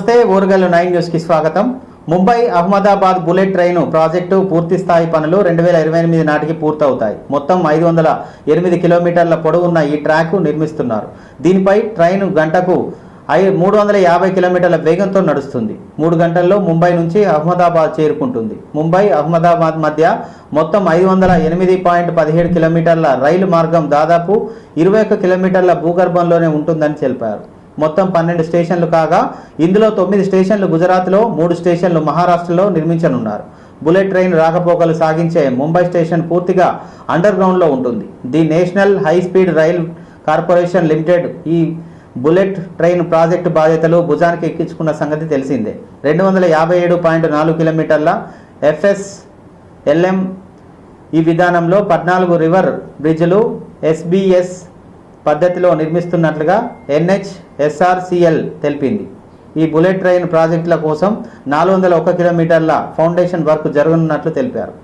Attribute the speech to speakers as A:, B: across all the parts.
A: నమస్తే ఓరుగల్లు 9 న్యూస్ కి స్వాగతం. Mumbai Ahmedabad bullet train project పూర్తి స్థాయి పనులు 2028 నాటికి పూర్తవుతాయి. మొత్తం 508 కిలోమీటర్ల పొడవున్న ఈ ట్రాక్ నిర్మిస్తున్నారు. దీనిపై ట్రైన్ గంటకు 350 కిలోమీటర్ల వేగంతో నడుస్తుంది. 3 గంటల్లో ముంబై నుంచి అహ్మదాబాద్ చేరుకుంటుంది. ముంబై అహ్మదాబాద్ మధ్య మొత్తం 508.17 కిలోమీటర్ల రైలు మార్గం దాదాపు 21 కిలోమీటర్ల భూగర్భంలోనే ఉంటుందని తెలిపారు. మొత్తం 12 స్టేషన్లు కాగా ఇందులో 9 స్టేషన్లు గుజరాత్లో, 3 స్టేషన్లు మహారాష్ట్రలో నిర్మించనున్నారు. బుల్లెట్ ట్రైన్ రాకపోకలు సాగించే ముంబై స్టేషన్ పూర్తిగా అండర్ గ్రౌండ్లో ఉంటుంది. The national high speed rail corporation limited ఈ బుల్లెట్ ట్రైన్ ప్రాజెక్టు బాధ్యతలు భుజానికి ఎక్కించుకున్న సంగతి తెలిసిందే. 257.4 కిలోమీటర్ల FSLM ఈ విధానంలో 14 రివర్ బ్రిడ్జ్లు SBS పద్ధతిలో నిర్మిస్తున్నట్లుగా NHSRCL తెలిపింది. ఈ బుల్లెట్ ట్రైన్ ప్రాజెక్టుల కోసం 401 కిలోమీటర్ల ఫౌండేషన్ వర్క్ జరగనున్నట్లు తెలిపారు.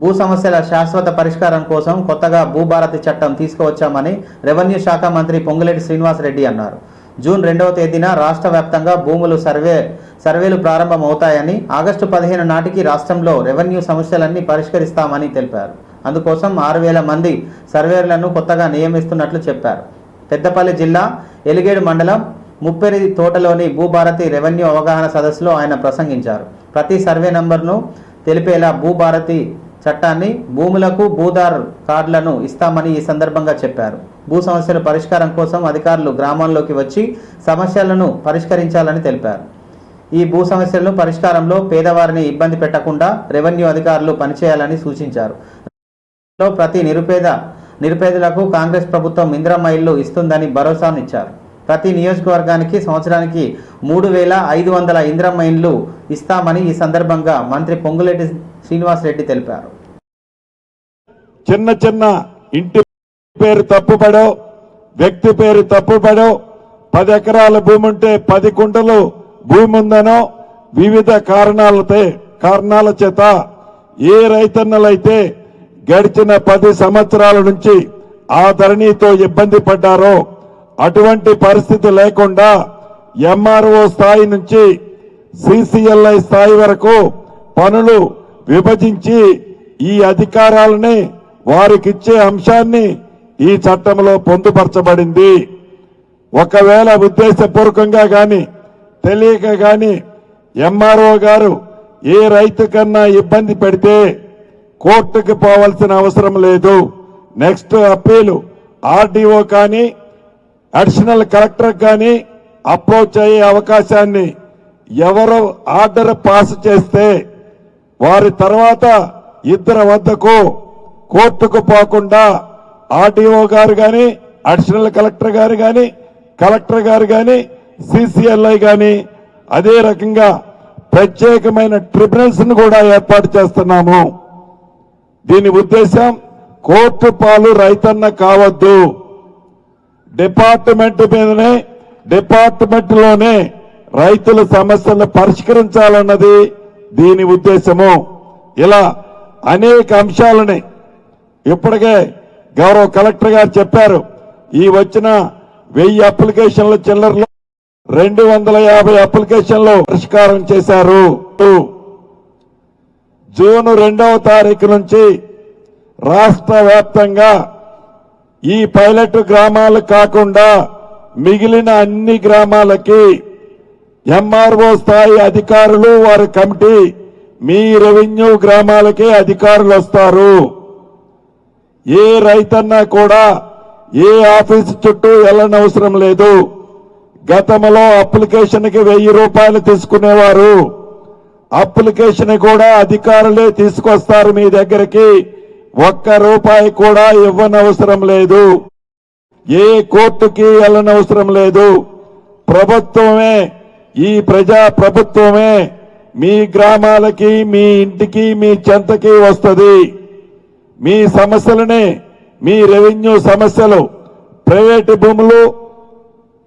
A: భూ సమస్యల శాశ్వత పరిష్కారం కోసం కొత్తగా భూభారతి చట్టం తీసుకువచ్చామని రెవెన్యూ శాఖ మంత్రి పొంగులేటి శ్రీనివాసరెడ్డి అన్నారు. జూన్ 2వ తేదీన రాష్ట్ర వ్యాప్తంగా భూములు సర్వేలు ప్రారంభమవుతాయని, ఆగస్టు 15 నాటికి రాష్ట్రంలో రెవెన్యూ సమస్యలన్నీ పరిష్కరిస్తామని తెలిపారు. అందుకోసం 6,000 మంది సర్వేర్లను కొత్తగా నియమిస్తున్నట్లు చెప్పారు. పెద్దపల్లి జిల్లా ఎలిగేడు మండలం ముప్పెరి తోటలోని భూభారతి రెవెన్యూ అవగాహన సదస్సులో ఆయన ప్రసంగించారు. ప్రతి సర్వే నంబర్ను తెలిపేలా భూభారతి చట్టాన్ని, భూములకు భూదార్ కార్డులను ఇస్తామని ఈ సందర్భంగా చెప్పారు. భూ సమస్యల పరిష్కారం కోసం అధికారులు గ్రామాల్లోకి వచ్చి సమస్యలను పరిష్కరించాలని తెలిపారు. ఈ భూ సమస్యలను పరిష్కారంలో పేదవారిని ఇబ్బంది పెట్టకుండా రెవెన్యూ అధికారులు పనిచేయాలని సూచించారు. ప్రతి నిరుపేదలకు కాంగ్రెస్ ప్రభుత్వం ఇందిరమ్మ ఇల్లు ఇస్తుందని భరోసానిచ్చారు. ప్రతి నియోజకవర్గానికి సంవత్సరానికి 3,500 ఇందిరమ్మ ఇండ్లు ఇస్తామని ఈ సందర్భంగా మంత్రి పొంగులేటి శ్రీనివాసరెడ్డి తెలిపారు.
B: చిన్న చిన్న ఇంటి పేరు తప్పుపడో, వ్యక్తి పేరు తప్పుపడో, 10 ఎకరాల భూమి ఉంటే 10 కుంటలు భూమి ఉందనో వివిధ కారణాల చేత ఏ రైతన్నలైతే గడిచిన 10 సంవత్సరాల నుంచి ఆ ధరణితో ఇబ్బంది పడ్డారో అటువంటి పరిస్థితి లేకుండా MRO స్థాయి నుంచి CCLI స్థాయి వరకు పనులు విభజించి ఈ అధికారాలని వారికిచ్చే అంశాన్ని ఈ చట్టంలో పొందుపరచబడింది. ఒకవేళ ఉద్దేశపూర్వకంగా గాని తెలియక గాని MRO గారు ఏ రైతు కన్నా ఇబ్బంది పెడితే కోర్టుకు పోవాల్సిన అవసరం లేదు. నెక్స్ట్ అప్పీలు RDO కానీ అడిషనల్ కలెక్టర్ కానీ అప్రోచ్ అయ్యే అవకాశాన్ని ఎవరు ఆర్డర్ పాస్ చేస్తే వారి తర్వాత ఇద్దరి వద్దకు కోర్టుకు పోకుండా RDO గారు కానీ, అడిషనల్ కలెక్టర్ గారు కానీ, కలెక్టర్ గారు కానీ, CCLI కానీ అదే రకంగా ప్రత్యేకమైన ట్రిబ్యునల్స్ ను కూడా ఏర్పాటు చేస్తున్నాము. దీని ఉద్దేశం కోర్టు పాలు రైతన్న కావద్దు. డిపార్ట్మెంట్ లోనే రైతుల సమస్యలను పరిష్కరించాలన్నది దీని ఉద్దేశము. ఇలా అనేక అంశాలని ఇప్పటికే గౌరవ కలెక్టర్ గారు చెప్పారు. ఈ వచ్చిన 1000 అప్లికేషన్ల చిల్లరలో 250 అప్లికేషన్లు పరిష్కారం చేశారు. జూన్ 2వ తారీఖు నుంచి రాష్ట్ర వ్యాప్తంగా ఈ పైలట్ గ్రామాలు కాకుండా మిగిలిన అన్ని గ్రామాలకి MRO స్థాయి అధికారులు, వారి కమిటీ, మీ రెవెన్యూ గ్రామాలకే అధికారులు వస్తారు. ఏ రైతన్నా కూడా ఏ ఆఫీసు చుట్టూ వెళ్ళనవసరం లేదు. గతంలో అప్లికేషన్కి 1000 రూపాయలు తీసుకునేవారు. అప్లికేషన్ కూడా అధికారులే తీసుకొస్తారు మీ దగ్గరికి. 1 రూపాయి కూడా ఇవ్వనవసరం లేదు. ఏ కోర్టుకి వెళ్ళనవసరం లేదు. ప్రభుత్వమే ఈ ప్రజా ప్రభుత్వమే మీ గ్రామాలకి, మీ ఇంటికి, మీ చెంతకి వస్తుంది. మీ సమస్యలని, మీ రెవెన్యూ సమస్యలు, ప్రైవేటు భూములు,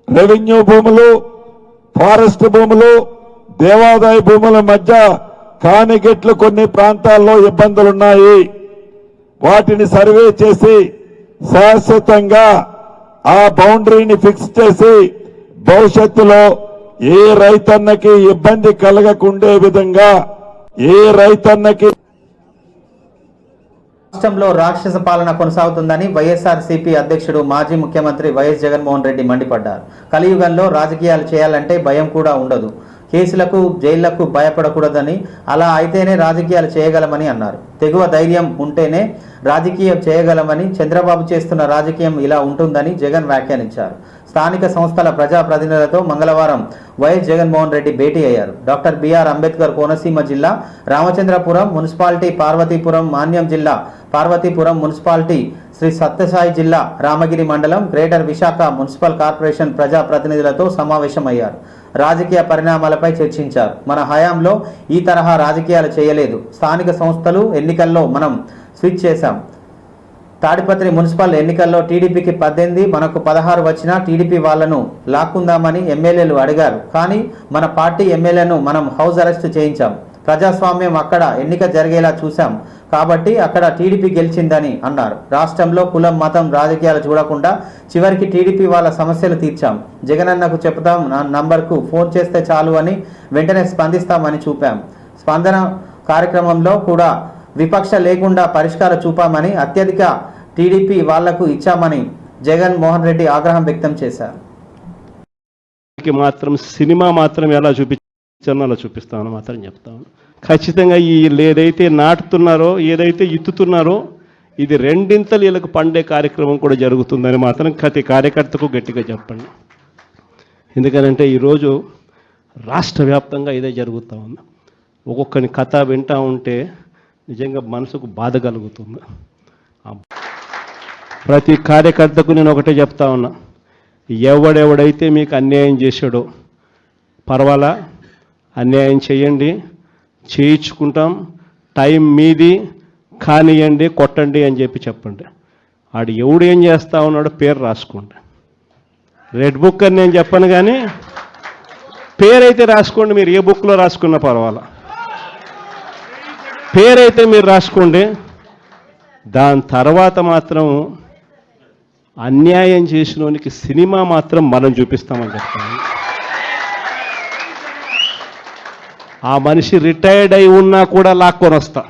B: రెవెన్యూ భూములు, ఫారెస్ట్ భూములు, దేవాదాయ భూముల మధ్య కానిగెట్లు కొన్ని ప్రాంతాల్లో ఇబ్బందులున్నాయి. వాటిని సర్వే చేసి శాశ్వతంగా ఆ బౌండరీని ఫిక్స్ చేసి భవిష్యత్తులో ఏ రైతన్నకి ఇబ్బంది కలగకుండే విధంగా ఏ రైతన్నకి
A: రాష్ట్రంలో రాక్షస పాలన కొనసాగుతుందని వైఎస్ఆర్సీపీ అధ్యక్షుడు మాజీ ముఖ్యమంత్రి వైఎస్ జగన్మోహన్ రెడ్డి మండిపడ్డారు. కలియుగంలో రాజకీయాలు చేయాలంటే భయం కూడా ఉండదు. కేసులకు, జైళ్లకు భయపడకూడదని, అలా అయితేనే రాజకీయాలు చేయగలమని అన్నారు. తెగువ ధైర్యం ఉంటేనే రాజకీయం చేయగలమని, చంద్రబాబు చేస్తున్న రాజకీయం ఇలా ఉంటుందని జగన్ వ్యాఖ్యానించారు. స్థానిక సంస్థల ప్రజాప్రతినిధులతో మంగళవారం వైఎస్ జగన్మోహన్ రెడ్డి భేటీ అయ్యారు. డాక్టర్ బిఆర్ అంబేద్కర్ కోనసీమ జిల్లా రామచంద్రపురం మున్సిపాలిటీ, పార్వతీపురం మాన్యం జిల్లా పార్వతీపురం మున్సిపాలిటీ, శ్రీ సత్యసాయి జిల్లా రామగిరి మండలం, గ్రేటర్ విశాఖ మున్సిపల్ కార్పొరేషన్ ప్రజాప్రతినిధులతో సమావేశమయ్యారు. రాజకీయ పరిణామాలపై చర్చించారు. మన హయాంలో ఈ తరహా రాజకీయాలు చేయలేదు. స్థానిక సంస్థలు ఎన్నికల్లో మనం స్విచ్ చేశాం. తాడిపత్రి మున్సిపల్ ఎన్నికల్లో టీడీపీకి 18, మనకు 16 వచ్చినా టీడీపీ వాళ్లను లాక్కుందామని ఎమ్మెల్యేలు అడిగారు. కానీ మన పార్టీ ఎమ్మెల్యేను మనం హౌస్ అరెస్ట్ చేయించాం. ప్రజాస్వామ్యం అక్కడ ఎన్నిక జరిగేలా చూశాం కాబట్టి అక్కడ టీడీపీ గెలిచిందని అన్నారు. రాష్ట్రంలో కులం, మతం, రాజకీయాలు చూడకుండా చివరికి టీడీపీ వాళ్ళ సమస్యలు తీర్చాం. జగనన్నకు చెప్తాం, నా నంబర్కు ఫోన్ చేస్తే చాలు అని వెంటనే స్పందిస్తామని చూపాం. స్పందన కార్యక్రమంలో కూడా విపక్ష లేకుండా పరిష్కారం చూపామని, అత్యధిక టీడీపీ వాళ్లకు ఇచ్చామని జగన్ మోహన్ రెడ్డి ఆగ్రహం వ్యక్తం చేశారు.
C: మాత్రం సినిమా మాత్రం ఎలా చూపించానో అలా చూపిస్తామని మాత్రం చెప్తాను. ఖచ్చితంగా ఈ ఏదైతే నాటుతున్నారో, ఏదైతే ఇత్తుతున్నారో, ఇది రెండింతలు వీళ్ళకు పండే కార్యక్రమం కూడా జరుగుతుందని మాత్రం ప్రతి కార్యకర్తకు గట్టిగా చెప్పండి. ఎందుకనంటే ఈరోజు రాష్ట్ర వ్యాప్తంగా ఇదే జరుగుతూ ఉంది. ఒక్కొక్కని కథ వింటూ ఉంటే నిజంగా మనసుకు బాధ కలుగుతుంది. ప్రతి కార్యకర్తకు నేను ఒకటే చెప్తా ఉన్నా, ఎవడెవడైతే మీకు అన్యాయం చేశాడో పర్వాలా, అన్యాయం చేయండి, చేయించుకుంటాం, టైం మీది, కానియండి, కొట్టండి అని చెప్పండి. ఆడు ఎవడు ఏం చేస్తా ఉన్నాడో పేరు రాసుకోండి. రెడ్ బుక్ అని నేను చెప్పను, కానీ పేరైతే రాసుకోండి. మీరు ఏ బుక్లో రాసుకున్నా పర్వాలా, పేరైతే మీరు రాసుకోండి. దాని తర్వాత మాత్రం అన్యాయం చేసినోనికి సినిమా మాత్రం మనం చూపిస్తామని చెప్తాను. ఆ మనిషి రిటైర్డ్ అయి ఉన్నా కూడా లాక్కొని వస్తా.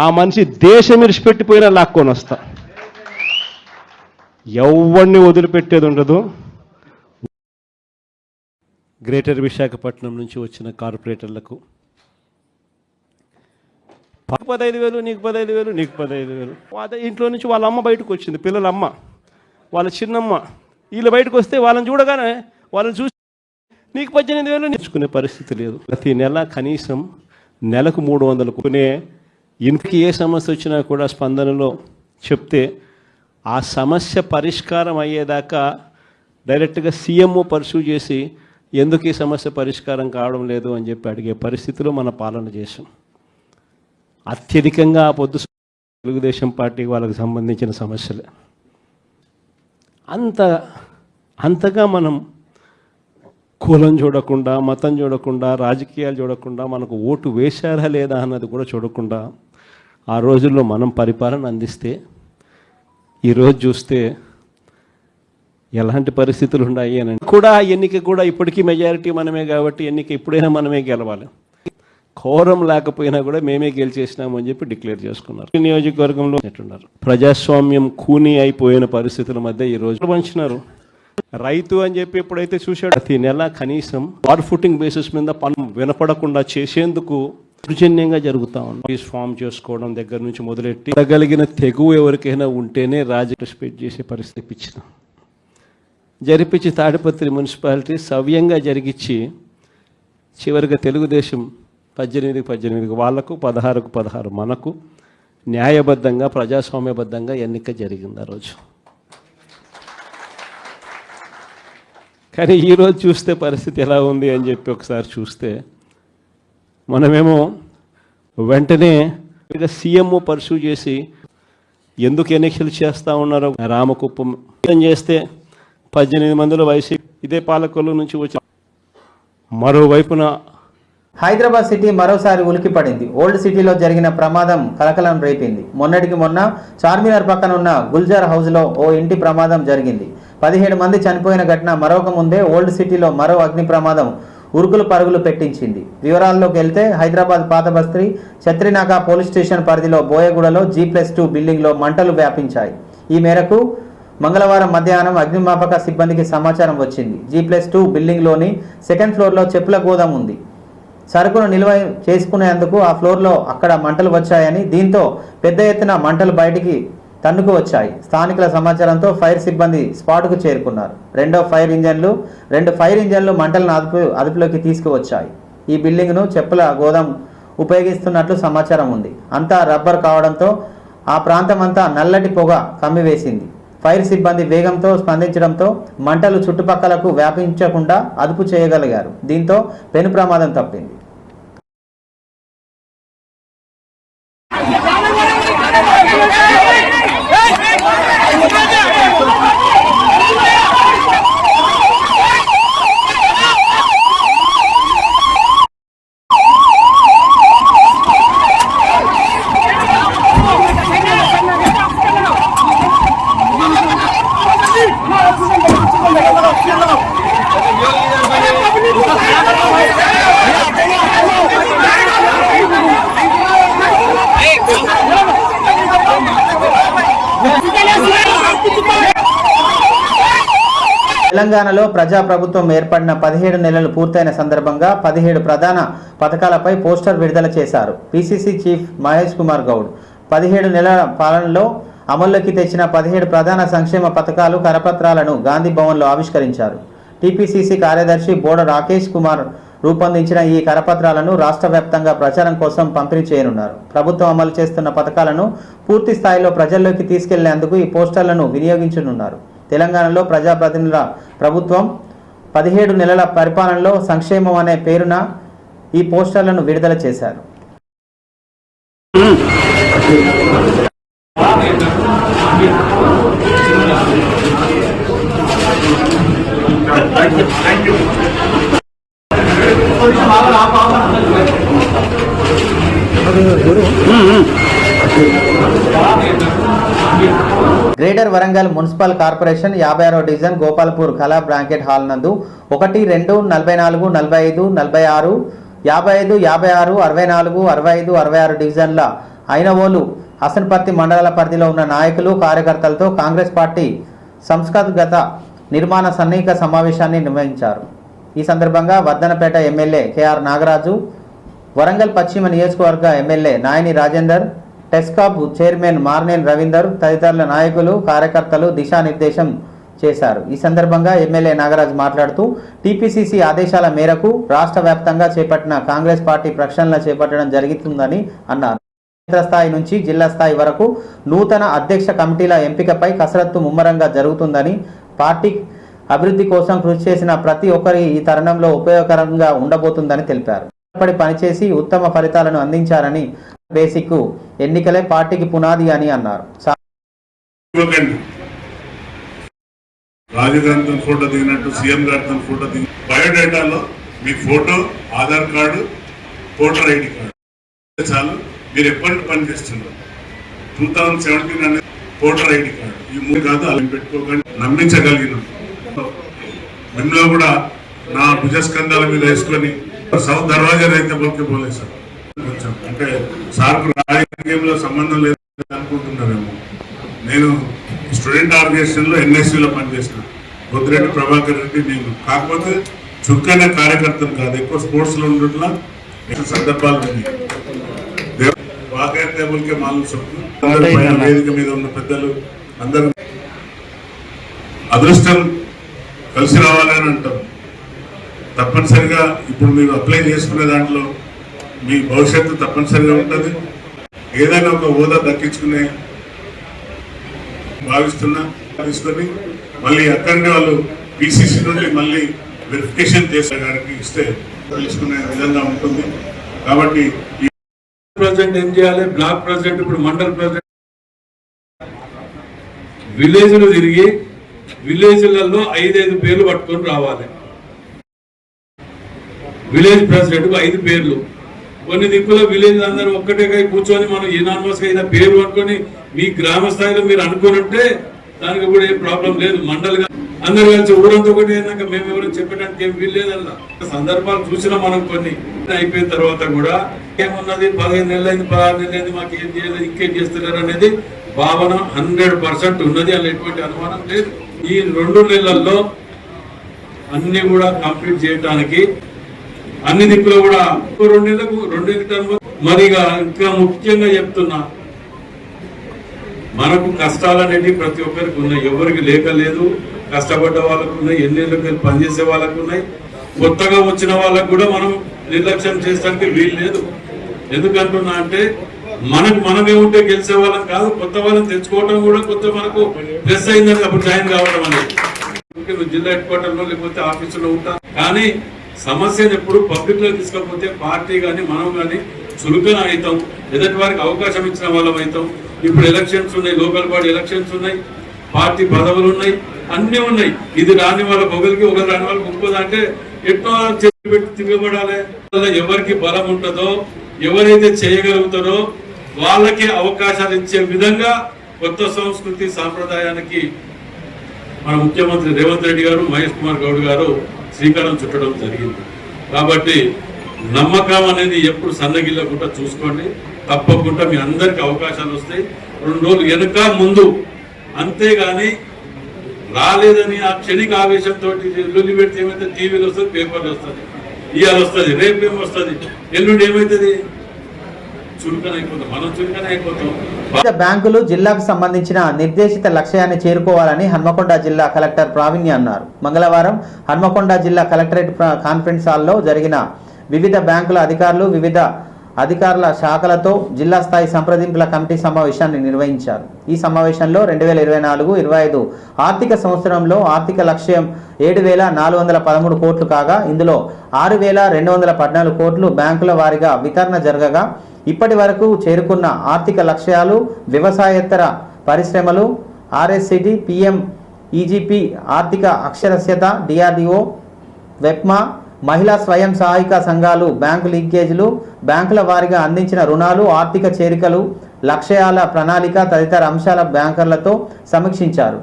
C: ఆ మనిషి దేశం విడిచిపెట్టిపోయినా లాక్కొని వస్తా. ఎవరిని వదిలిపెట్టేది ఉండదు. గ్రేటర్ విశాఖపట్నం నుంచి వచ్చిన కార్పొరేటర్లకు 15,000, నీకు 15,000, నీకు 15,000. ఇంట్లో నుంచి వాళ్ళ అమ్మ బయటకు వచ్చింది, పిల్లల అమ్మ, వాళ్ళ చిన్నమ్మ. వీళ్ళు బయటకు వస్తే వాళ్ళని చూడగానే, వాళ్ళని చూసి నీకు 18,000 నేర్చుకునే పరిస్థితి లేదు. ప్రతి నెల కనీసం నెలకు 300 కొనే. ఇంటికి ఏ సమస్య వచ్చినా కూడా స్పందనలో చెప్తే ఆ సమస్య పరిష్కారం అయ్యేదాకా డైరెక్ట్గా సీఎంఓ పర్సూ చేసి ఎందుకు ఈ సమస్య పరిష్కారం కావడం లేదు అని చెప్పి అడిగే పరిస్థితిలో మన పాలన చేసాం. అత్యధికంగా ఆ పొద్దు తెలుగుదేశం పార్టీ వాళ్ళకి సంబంధించిన సమస్యలే. అంతగా మనం కులం చూడకుండా, మతం చూడకుండా, రాజకీయాలు చూడకుండా, మనకు ఓటు వేశారా లేదా అన్నది కూడా చూడకుండా ఆ రోజుల్లో మనం పరిపాలన అందిస్తే ఈరోజు చూస్తే ఎలాంటి పరిస్థితులు ఉన్నాయి అని కూడా. ఎన్నిక కూడా ఇప్పటికీ మెజారిటీ మనమే కాబట్టి ఎన్నిక ఎప్పుడైనా మనమే గెలవాలి. కోరం లేకపోయినా కూడా మేమే గెలిచేసినాము అని చెప్పి డిక్లేర్ చేసుకున్నారు. నియోజకవర్గంలో ఎట్టున్నారు, ప్రజాస్వామ్యం కూని అయిపోయిన పరిస్థితుల మధ్య ఈరోజు పంచినారు. రైతు అని చెప్పి ఎప్పుడైతే చూశాడు, ప్రతి నెల కనీసం వార్ ఫుటింగ్ బేసిస్ మీద పనులు వినపడకుండా చేసేందుకు దౌర్జన్యంగా జరుగుతూ ఉంది. ఫామ్ చేసుకోవడం దగ్గర నుంచి మొదలెట్టి కలిగిన తెగువ ఎవరికైనా ఉంటేనే రాజకీయ చేసే పరిస్థితి జరిపించి తాడిపత్రి మున్సిపాలిటీ సవ్యంగా జరిగించి చివరిగా తెలుగుదేశం 18 వాళ్లకు, 16 మనకు న్యాయబద్ధంగా, ప్రజాస్వామ్యబద్ధంగా ఎన్నిక జరిగింది ఆ రోజు. కానీ ఈరోజు చూస్తే పరిస్థితి ఎలా ఉంది అని చెప్పి ఒకసారి చూస్తే మనమేమో వెంటనే సీఎంఓ పర్సూ చేసి ఎందుకు ఎన్నికలు చేస్తూ ఉన్నారో రామకుప్పం చేస్తే 18 మందిలో వైసీపీ ఇదే పాలకొల్లు నుంచి వచ్చి మరోవైపున
A: హైదరాబాద్ సిటీ మరోసారి ఉలికిపడింది. ఓల్డ్ సిటీలో జరిగిన ప్రమాదం కలకలం రేపింది. మొన్నటికి మొన్న చార్మినార్ పక్కన ఉన్న గుల్జార్ హౌస్లో ఓ ఇంటి ప్రమాదం జరిగింది. 17 మంది చనిపోయిన ఘటన మరొక ముందే ఓల్డ్ సిటీలో మరో అగ్ని ప్రమాదం ఉరుకులు పరుగులు పెట్టించింది. వివరాల్లోకి వెళ్తే హైదరాబాద్ పాత బస్తీ ఛత్రినాకా పోలీస్ స్టేషన్ పరిధిలో బోయగూడలో G+2 బిల్డింగ్లో మంటలు వ్యాపించాయి. ఈ మేరకు మంగళవారం మధ్యాహ్నం అగ్నిమాపక సిబ్బందికి సమాచారం వచ్చింది. G+2 బిల్డింగ్లోని సెకండ్ ఫ్లోర్లో చెప్పుల గోదాం ఉంది. సరుకును నిల్వ చేసుకునేందుకు ఆ ఫ్లోర్లో అక్కడ మంటలు వచ్చాయని, దీంతో పెద్ద ఎత్తున మంటలు బయటికి తన్నుకు వచ్చాయి. స్థానికుల సమాచారంతో ఫైర్ సిబ్బంది స్పాట్కు చేరుకున్నారు. రెండు ఫైర్ ఇంజన్లు మంటలను అదుపులోకి తీసుకువచ్చాయి. ఈ బిల్డింగ్ను చెప్పుల గోదాం ఉపయోగిస్తున్నట్లు సమాచారం ఉంది. అంతా రబ్బర్ కావడంతో ఆ ప్రాంతమంతా నల్లటి పొగ కమ్మివేసింది. ఫైర్ సిబ్బంది వేగంతో స్పందించడంతో మంటలు చుట్టుపక్కలకు వ్యాపించకుండా అదుపు చేయగలిగారు. దీంతో పెను ప్రమాదం తప్పింది. తెలంగాణలో ప్రజాప్రభుత్వం ఏర్పడిన 17 నెలలు పూర్తయిన సందర్భంగా 17 ప్రధాన పథకాలపై పోస్టర్ విడుదల చేశారు. పిసిసి చీఫ్ మహేష్ కుమార్ గౌడ్ 17 నెలల పాలనలో అమల్లోకి తెచ్చిన 17 ప్రధాన సంక్షేమ పథకాలు కరపత్రాలను గాంధీ భవన్లో ఆవిష్కరించారు. టీపీసీసీ కార్యదర్శి బోడ రాకేష్ కుమార్ రూపొందించిన ఈ కరపత్రాలను రాష్ట్ర వ్యాప్తంగా ప్రచారం కోసం పంపిణీ చేయనున్నారు. ప్రభుత్వం అమలు చేస్తున్న పథకాలను పూర్తి స్థాయిలో ప్రజల్లోకి తీసుకెళ్లేందుకు ఈ పోస్టర్లను వినియోగించనున్నారు. తెలంగాణలో ప్రజాప్రతినిధుల ప్రభుత్వం 17 నెలల పరిపాలనలో సంక్షేమం అనే పేరున ఈ పోస్టర్లను విడుదల చేశారు. గ్రేటర్ వరంగల్ మున్సిపల్ కార్పొరేషన్ 56వ division Gopalpur Kala banquet hall నందు 1, 2, 44, 45, 46, 55, 56, 64, 65, 66 డివిజన్ల ఐనవోలు హసన్పర్తి మండలాల పరిధిలో ఉన్న నాయకులు కార్యకర్తలతో కాంగ్రెస్ పార్టీ సంస్థాగత నిర్మాణ సన్నిహిత సమావేశాన్ని నిర్వహించారు. ఈ సందర్భంగా వర్ధనపేట ఎమ్మెల్యే కేఆర్ నాగరాజు, వరంగల్ పశ్చిమ నియోజకవర్గ ఎమ్మెల్యే నాయని రాజేందర్, టెస్కాబ్ చైర్మన్ మార్నేన్ రవీందర్ తదితరుల నాయకులు కార్యకర్తలు దిశానిర్దేశం చేశారు. ఈ సందర్భంగా ఎమ్మెల్యే నాగరాజ్ మాట్లాడుతూ టీపీసీసీ ఆదేశాల మేరకు రాష్ట్ర వ్యాప్తంగా చేపట్టిన కాంగ్రెస్ పార్టీ ప్రక్షాళన చేపట్టడం జరుగుతుందని అన్నారు. కేంద్ర స్థాయి నుంచి జిల్లా స్థాయి వరకు నూతన అధ్యక్ష కమిటీల ఎంపికపై కసరత్తు ముమ్మరంగా జరుగుతుందని, పార్టీ అభివృద్ధి కోసం కృషి చేసిన ప్రతి ఒక్కరి ఈ తరుణంలో ఉపయోగకరంగా ఉండబోతుందని తెలిపారు. పనిచేసి ఉత్తమ ఫలితాలను అందించారని, బేసిక్ ఎన్నికలే పార్టీకి పునాది అని అన్నారు.
D: రాజధానితో ఫోటో దిగినట్టు సీఎం గారితో ఫోటో దిగి బయోడేటాలో మీ photo, Aadhaar card, voter ID card చాలు. మీరు ఎప్పటి పని చేస్తున్నారు 2017 అనేది ఓటర్ ఐడి కార్డు, ఈ 3 కాదు అలా పెట్టుకోకండి. నమ్మించగలిగిన మిమ్మల్ని కూడా నా భుజస్కంధాల మీద వేసుకొని సౌత్ దర్వాజా అయితే బొక్కి పోలేదు సార్. కొంచెం అంటే సార్కు రాజకీయంలో సంబంధం లేదు అనుకుంటున్నారేమో. నేను స్టూడెంట్ ఆర్గనైజేషన్లో ఎన్ఎస్సీలో పనిచేసిన పొద్దురెడ్డి ప్రభాకర్ రెడ్డి నేను. కాకపోతే చుక్కనే కార్యకర్తలు కాదు, ఎక్కువ స్పోర్ట్స్లో ఉండట్లా సందర్భాలు వాకేబుల్కే మాలు వేదిక మీద ఉన్న పెద్దలు అందరూ అదృష్టం కలిసి రావాలని అంటారు. తప్పనిసరిగా ఇప్పుడు మీరు అప్లై చేసుకునే దాంట్లో మీ భవిష్యత్తు తప్పనిసరిగా ఉంటుంది. ఏదైనా ఒక హోదా దక్కించుకునే భావిస్తున్నా తీసుకొని మళ్ళీ అక్కడనే వాళ్ళు పిసిసి నుండి మళ్ళీ వెరిఫికేషన్ చేసే గారికి ఇస్తే తెలుసుకునే విధంగా ఉంటుంది. కాబట్టి
E: ప్రెసిడెంట్ ఏం చేయాలి, బ్లాక్ ప్రెసిడెంట్, ఇప్పుడు మండల్ ప్రెసిడెంట్ విలేజ్లు తిరిగి విలేజ్లలో 5 పేర్లు పట్టుకొని రావాలి. విలేజ్ ప్రెసిడెంట్ 5 పేర్లు. కొన్ని దిక్కులో విలేజ్ అందరూ ఒక్కటే కూర్చొని మనం యునానిమస్ గా పేరు అనుకొని మీ గ్రామ స్థాయిలో మీరు అనుకుని ఉంటే దానికి కూడా ఏం ప్రాబ్లం లేదు. మండలిగా అందరు కలిసి ఊరంతా ఒకటి అయినాక మేము ఎవరు చెప్పడానికి ఏం వీల్లేదల్లా. సందర్భాలు చూసినా మనం కొన్ని అయిపోయిన తర్వాత కూడా ఏమున్నది 15 నెలలైంది 16 నెలలైంది మాకు ఏం చేయలేదు ఇంకేం చేస్తున్నారు అనేది భావన 100% ఉన్నది. అలా ఎటువంటి అనుమానం లేదు. ఈ 2 నెలల్లో అన్ని కూడా కంప్లీట్ చేయడానికి అన్ని దిక్కులో కూడా 2 నెలలకు 2 టర్మ్. మరిగా ఇంకా ముఖ్యంగా చెప్తున్నా, మనకు కష్టాలు అనేవి ప్రతి ఒక్కరికి ఉన్నాయి. ఎవరికి లేక లేదు. కష్టపడ్డ వాళ్ళకు ఉన్నాయి, ఎన్నేళ్ళకి పనిచేసే వాళ్ళకు ఉన్నాయి. కొత్తగా వచ్చిన వాళ్ళకు కూడా మనం నిర్లక్ష్యం చేయడానికి వీలు లేదు. ఎందుకంటున్నా అంటే మనమేముంటే గెలిచే వాళ్ళం కాదు, కొత్త వాళ్ళని తెచ్చుకోవడం కూడా కొంచెం మనకు ప్లస్ అయిందని అప్పుడు జాయిన్ కావడం అనేది. జిల్లా హెడ్ క్వార్టర్ లో లేకపోతే ఆఫీసులో ఉంటాం, కానీ సమస్యను ఎప్పుడు పబ్లిక్ లో తీసుకపోతే పార్టీ కానీ మనం కానీ చురుకన అవుతాం, ఎదుటి వారికి అవకాశం ఇచ్చిన వాళ్ళం అవుతాం. ఇప్పుడు ఎలక్షన్స్ ఉన్నాయి, లోకల్ బాడీ ఎలక్షన్స్ ఉన్నాయి, పార్టీ పదవులు ఉన్నాయి, అన్ని ఉన్నాయి. ఇది రాని వాళ్ళకి ఒకరికి ఒకరు రాని వాళ్ళకి ఇంకోది అంటే ఎట్లా చెప్పి పెట్టి తిరగబడాలి. ఎవరికి బలం ఉంటుందో ఎవరైతే చేయగలుగుతారో వాళ్ళకి అవకాశాలు ఇచ్చే విధంగా కొత్త సంస్కృతి సాంప్రదాయానికి మన ముఖ్యమంత్రి రేవంత్ రెడ్డి గారు, మహేష్ కుమార్ గౌడ్ గారు శ్రీకారం చుట్టడం జరిగింది. కాబట్టి నమ్మకం అనేది ఎప్పుడు సన్నగిల్లకుండా చూసుకోండి. తప్పకుండా మీ అందరికి అవకాశాలు వస్తాయి. 2 రోజులు వెనుక ముందు, అంతేగాని రాలేదని ఆ క్షణిక ఆవేశంతో ఎల్లుండి పెడితే ఏమైతే టీవీలో వస్తుంది, పేపర్లు వస్తుంది, ఇవాళ వస్తుంది, రేపు ఏమి వస్తుంది, ఎల్లుండి ఏమవుతుంది, చురుకన అయిపోతాం, మనం చురుకన అయిపోతాం.
A: బ్యాంకులు జిల్లాకు సంబంధించిన నిర్దేశిత లక్ష్యాన్ని చేరుకోవాలని హన్మకొండ జిల్లా కలెక్టర్ ప్రావీణ్య అన్నారు. మంగళవారం హన్మకొండ జిల్లా కలెక్టరేట్ కాన్ఫరెన్స్ హాల్లో జరిగిన వివిధ బ్యాంకుల అధికారులు, వివిధ అధికారుల శాఖలతో జిల్లా స్థాయి సంప్రదింపుల కమిటీ సమావేశాన్ని నిర్వహించారు. ఈ సమావేశంలో 2024-25 ఆర్థిక సంవత్సరంలో ఆర్థిక లక్ష్యం 7,413 కోట్లు కాగా ఇందులో 6,214 కోట్లు బ్యాంకుల వారీగా వితరణ జరగగా ఇప్పటి వరకు చేరుకున్న ఆర్థిక లక్ష్యాలు వ్యవసాయేతర పరిశ్రమలు, ఆర్ఎస్సిటి, పిఎం ఈజీపీ, ఆర్థిక అక్షరస్యత, డిఆర్డిఓ, వెప్మా, మహిళా స్వయం సహాయక సంఘాలు, బ్యాంకు లీకేజీలు, బ్యాంకుల వారీగా అందించిన రుణాలు, ఆర్థిక చేరికలు, లక్ష్యాల ప్రణాళిక తదితర అంశాల బ్యాంకర్లతో సమీక్షించారు.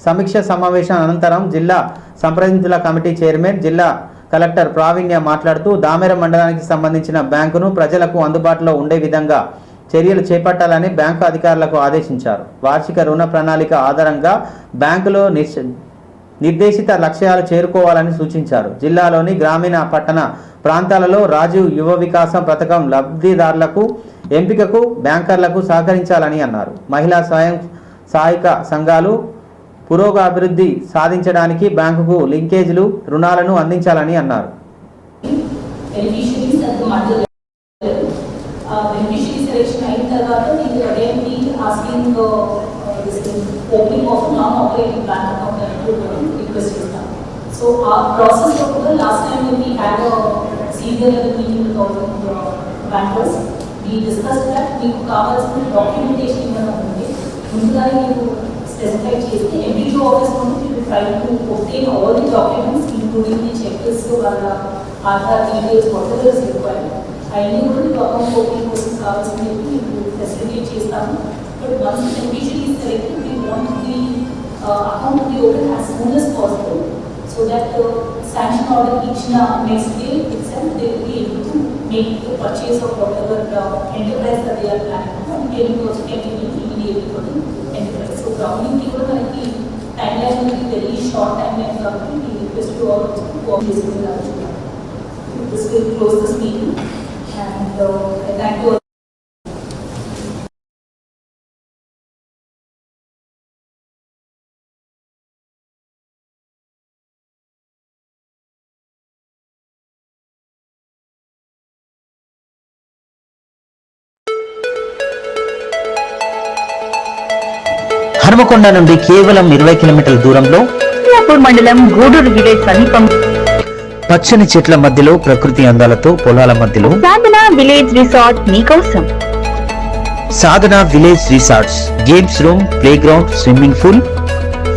A: సమీక్ష సమావేశం అనంతరం జిల్లా సంప్రదింపుల కమిటీ చైర్మన్ జిల్లా కలెక్టర్ ప్రావీణ్య మాట్లాడుతూ దామెర మండలానికి సంబంధించిన బ్యాంకును ప్రజలకు అందుబాటులో ఉండే విధంగా చర్యలు చేపట్టాలని బ్యాంకు అధికారులకు ఆదేశించారు. వార్షిక రుణ ప్రణాళిక ఆధారంగా బ్యాంకులో నిర్దేశిత లక్ష్యాలు చేరుకోవాలని సూచించారు. జిల్లాలోని గ్రామీణ పట్టణ ప్రాంతాలలో రాజీవ్ యువ వికాసం పథకం లబ్ధిదారులకు ఎంపికకు బ్యాంకర్లకు సహకరించాలని అన్నారు. మహిళా స్వయం సహాయక సంఘాలు పురోగభివృద్ధి సాధించడానికి బ్యాంకుకు లింకేజీలు, రుణాలను అందించాలని అన్నారు.
F: opening of non-operating bank account request system. So our process of the last time when we had a senior level meeting with all the bankers, we discussed that we could cover some documentation in the money. Mundugane you specify chesti MDO office we will try to obtain all the documents including the checklist of Aadhaar details, whatever is required. I knew the account opening process కావాల్సింది facilitate చేస్తాము. But once the beneficiary is selected, we want the account to be opened as soon as possible, so that the sanction order each next day itself they will be able to make the purchase of whatever enterprise that they are planning for. And payment also can be made immediately for the enterprise. So grounding ki kuda manaki timeline will be very short timeline kabatti we request to all to work this will. This will close this meeting and thank you.
A: Hanumakonda నుండి కేవలం 20 కిలోమీటర్ల దూరంలో
G: అమలాపూర్ మండలం Gudur village సమీపం
H: పచ్చని చెట్ల మధ్యలో ప్రకృతి అందాలతో పొలాల మధ్యలో
G: సాధన విలేజ్ రిసార్ట్ మీకోసం.
H: Sadhana village resorts, games room, play ground, swimming pool,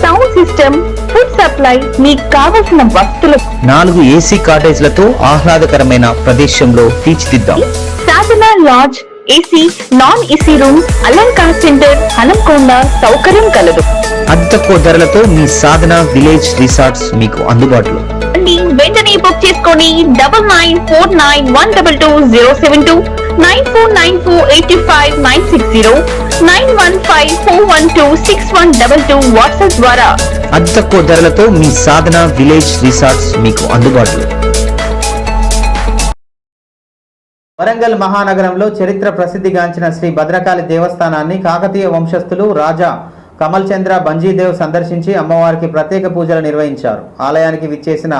G: sound system, food supply, మీకు కావలసిన వస్తువులు
H: 4 ఏసీ కాటేజ్లతో ఆహ్లాదకరమైన ప్రదేశంలో తీర్చిదిద్దాం.
G: Sadhana lodge, AC, non AC room, Alankar center, Hanamkonda సౌకర్యం కలదు.
H: అతి తక్కువ ధరలతో మీ సాధన విలేజ్ రిసార్ట్స్ మీకు అందుబాటులో.
G: వెంటనే బుక్ చేసుకోండి. 9949122072, 949485960915412612 వాట్సాప్ ద్వారా.
H: అతి తక్కువ ధరలతో మీ సాధన విలేజ్ రిసార్ట్స్ మీకు అందుబాటులో.
A: వరంగల్ మహానగరంలో చరిత్ర ప్రసిద్ధిగాంచిన శ్రీ భద్రకాళి దేవస్థానాన్ని కాకతీయ వంశస్థులు రాజా కమల్ చంద్ర బంజీదేవ్ సందర్శించి అమ్మవారికి ప్రత్యేక పూజలు నిర్వహించారు. ఆలయానికి విచ్చేసిన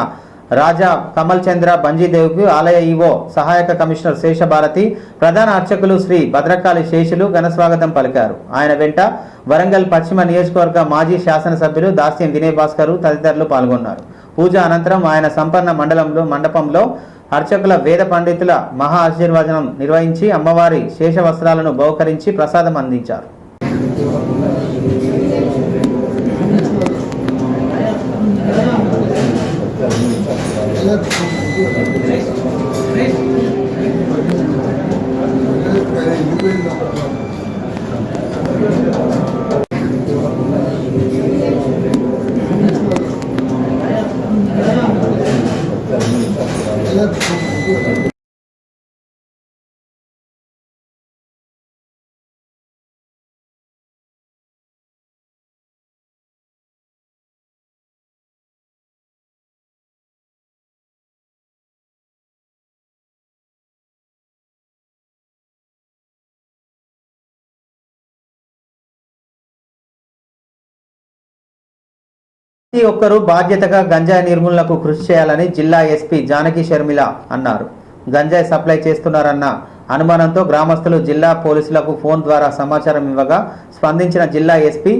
A: రాజా కమల్ చంద్ర బంజీదేవ్కు ఆలయ ఈవో సహాయక కమిషనర్ శేషభారతి, ప్రధాన అర్చకులు శ్రీ భద్రకాళి శేషులు ఘనస్వాగతం పలికారు. ఆయన వెంట వరంగల్ పశ్చిమ నియోజకవర్గ మాజీ శాసనసభ్యులు దాస్యం వినయ్ భాస్కర్ తదితరులు పాల్గొన్నారు. పూజ అనంతరం ఆయన సంపన్న మండపంలో అర్చకుల వేద పండితుల మహా ఆశీర్వచనం నిర్వహించి అమ్మవారి శేష వస్త్రాలను బహుకరించి ప్రసాదం అందించారు. ప్రతి ఒక్కరూ బాధ్యతగా గంజాయి నిర్మూలనకు కృషి చేయాలని జిల్లా ఎస్పీ జానకి షర్మిల అన్నారు. గంజాయి సప్లై చేస్తున్నారన్న అనుమానంతో గ్రామస్తులు జిల్లా పోలీసులకు ఫోన్ ద్వారా సమాచారం ఇవ్వగా స్పందించిన జిల్లా ఎస్పీ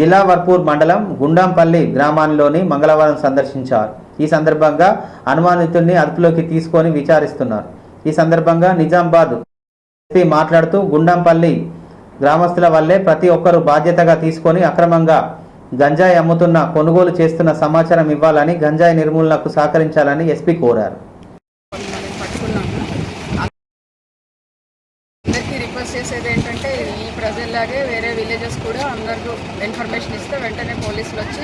A: దిలావర్పూర్ మండలం గుండంపల్లి గ్రామాల్లోని మంగళవారం సందర్శించారు. ఈ సందర్భంగా అనుమానితుడిని అదుపులోకి తీసుకొని విచారిస్తున్నారు. ఈ సందర్భంగా నిజామాబాద్ ఎస్పీ మాట్లాడుతూ గుండంపల్లి గ్రామస్తుల వల్లే ప్రతి ఒక్కరూ బాధ్యతగా తీసుకొని అక్రమంగా గంజాయి అమ్ముతున్న, కొనుగోలు చేస్తున్న సమాచారం ఇవ్వాలని, గంజాయి నిర్మూలనకు సహకరించాలని ఎస్పీ కోరారు.
I: అందరికీ రిక్వెస్ట్ చేసేది ఏంటంటే ఈ ప్రజల్లాగే వేరే విలేజెస్ కూడా అందరికీ ఇన్ఫర్మేషన్ ఇస్తే వెంటనే పోలీసులు వచ్చి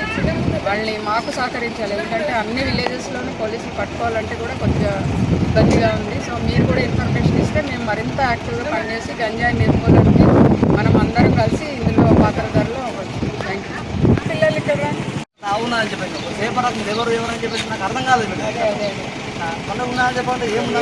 I: వాళ్ళని మాకు సహకరించాలి. ఎందుకంటే అన్ని విలేజెస్లోనూ పోలీసులు పట్టుకోవాలంటే కూడా కొద్దిగా ఇబ్బందిగా ఉంది. సో మీరు కూడా ఇన్ఫర్మేషన్ ఇస్తే మేము మరింత యాక్టివ్గా పనిచేసి గంజాయి నిర్మూలనకి మనం అందరం కలిసి ఇందులో పాత్రధారులు అవ్వచ్చు. Thank you. పిల్లలు ఇక్కడ
J: అవునా అని చెప్పాను. పేపర్ ఎవరు ఎవరని చెప్పేసి నాకు అర్థం కాలేదు. మన ఉన్నా అని చెప్పండి ఏమున్నా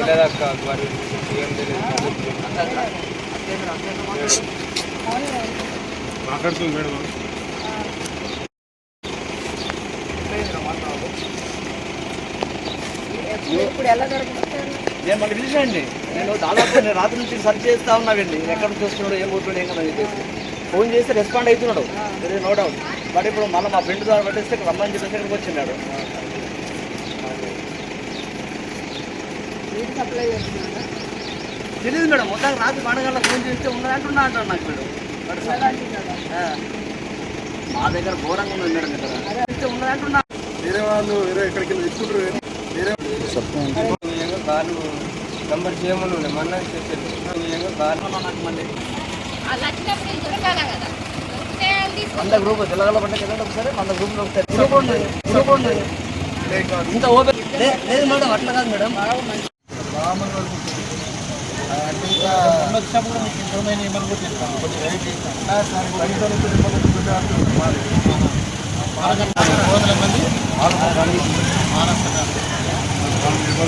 I: ఇప్పుడు ఎలా దొరుకుతారు?
J: నేను మళ్ళీ పిలిచానండి. నేను దాదాపు రాత్రి నుంచి సర్చ్ చేస్తా ఉన్నానండి. ఎక్కడ చూస్తున్నాడు, ఏం పోతున్నాడు, ఏం కదా చెప్పేసి ఫోన్ చేస్తే రెస్పాండ్ అవుతున్నాడు, నో డౌట్. బట్ ఇప్పుడు మళ్ళీ మా ఫ్రెండ్ ద్వారా పట్టేస్తే రమ్మని చెప్పేసి ఇక్కడికి వచ్చిన్నాడు. తెలియదు మేడం. మొత్తం రాత్రి పండుగల ఫోన్ చేస్తే ఉన్నదంటున్నా అంటాడు నాకు మేడం. మా దగ్గర ఘోరంగా ఉన్నది మేడం. ఇక్కడ ఉన్నదంటున్నా వేరే వాళ్ళు వేరే ఎక్కడికి తీసుకుంటారు. వేరే కారు నంబర్ చేయమని మన కారు నాకు మళ్ళీ మన గ్రూప్ తెలంగాణ పట్ల ఒకసారి మన గ్రూప్లో ఒకసారి ఇంత ఓపెన్ లేదు మేడం. అట్లా కాదు మేడం.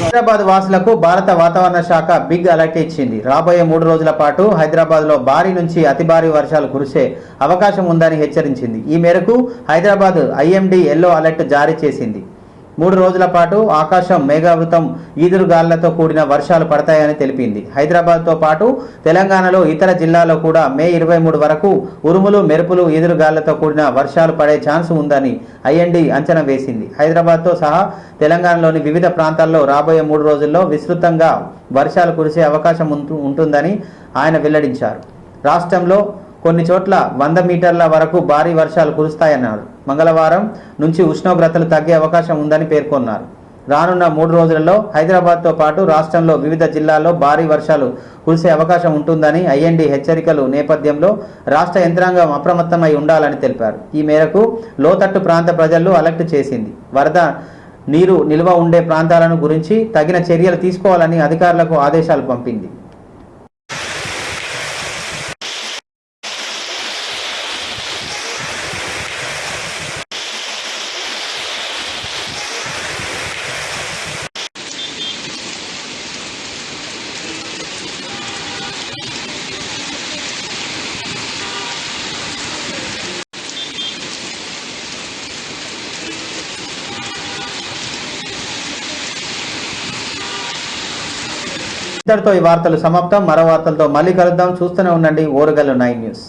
A: హైదరాబాద్ వాసులకు భారత వాతావరణ శాఖ బిగ్ అలర్ట్ ఇచ్చింది. రాబోయే 3 రోజుల పాటు హైదరాబాద్ లో భారీ నుంచి అతి భారీ వర్షాలు కురిసే అవకాశం ఉందని హెచ్చరించింది. ఈ మేరకు హైదరాబాద్ IMD ఎల్లో అలర్ట్ జారీ చేసింది. 3 రోజుల పాటు ఆకాశం మేఘావృతం ఈదురుగాలులతో కూడిన వర్షాలు పడతాయని తెలిపింది. హైదరాబాద్తో పాటు తెలంగాణలో ఇతర జిల్లాల్లో కూడా మే 23 వరకు ఉరుములు మెరుపులు ఈదురుగాలులతో కూడిన వర్షాలు పడే ఛాన్స్ ఉందని ఐఎండీ అంచనా వేసింది. హైదరాబాద్తో సహా తెలంగాణలోని వివిధ ప్రాంతాల్లో రాబోయే 3 రోజుల్లో విస్తృతంగా వర్షాలు కురిసే అవకాశం ఉంటుందని ఆయన వెల్లడించారు. రాష్ట్రంలో కొన్ని చోట్ల 100 మీటర్ల వరకు భారీ వర్షాలు కురుస్తాయన్నారు. మంగళవారం నుంచి ఉష్ణోగ్రతలు తగ్గే అవకాశం ఉందని పేర్కొన్నారు. రానున్న 3 రోజులలో హైదరాబాద్తో పాటు రాష్ట్రంలో వివిధ జిల్లాల్లో భారీ వర్షాలు కురిసే అవకాశం ఉంటుందని ఐఎండీ హెచ్చరికలు నేపథ్యంలో రాష్ట్ర యంత్రాంగం అప్రమత్తమై ఉండాలని తెలిపారు. ఈ మేరకు లోతట్టు ప్రాంత ప్రజలను అలర్ట్ చేసింది. వరద నీరు నిల్వ ఉండే ప్రాంతాలను గురించి తగిన చర్యలు తీసుకోవాలని అధికారులకు ఆదేశాలు పంపింది. ఇంతటితో ఈ వార్తలు సమాప్తం. మరో వార్తలతో మళ్ళీ కలుద్దాం. చూస్తూనే ఉండండి ఓరుగల్లు 9 న్యూస్.